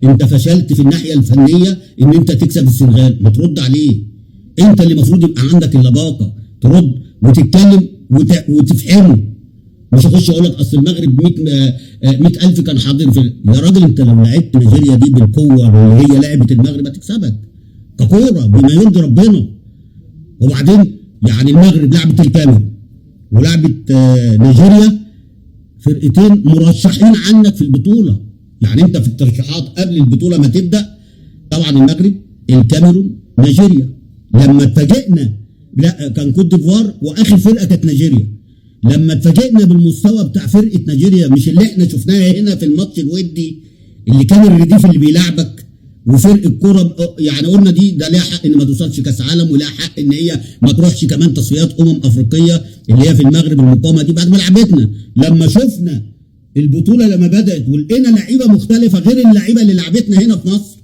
انت فشلت في الناحيه الفنيه ان انت تكسب السنغال، ما ترد عليه. انت اللي المفروض يبقى عندك اللباقه ترد وتتكلم وتفهمه، مش اخش اقول لك اصل المغرب 100,000 كان حاضر في يا راجل. انت لو لعبت نيجيريا دي بالقوه اللي هي لعبه المغرب هتكسبك ككوره بما يرضي ربنا. وبعدين يعني المغرب لعبت الكاميرون ولعبت نيجيريا، فرقتين مرشحين عنك في البطوله. يعني انت في الترشيحات قبل البطوله ما تبدا طبعا المغرب، الكاميرون، نيجيريا. لما اتفاجئنا لا كان كوت ديفوار واخر فرقه كانت نيجيريا. لما اتفاجئنا بالمستوى بتاع فرقه نيجيريا مش اللي احنا شفناها هنا في الماتش الودي اللي كان الرديف اللي بيلعبك وفرقه كوره، يعني قلنا دي ده ليها حق ان ما توصلش كاس عالم وليها حق ان هي ما تروحش كمان تصفيات افريقيه اللي هي في المغرب المقامه دي بعد ما لعبتنا. لما شفنا البطوله لما بدات ولقينا لعيبه مختلفه غير اللعيبه اللي لعبتنا هنا في مصر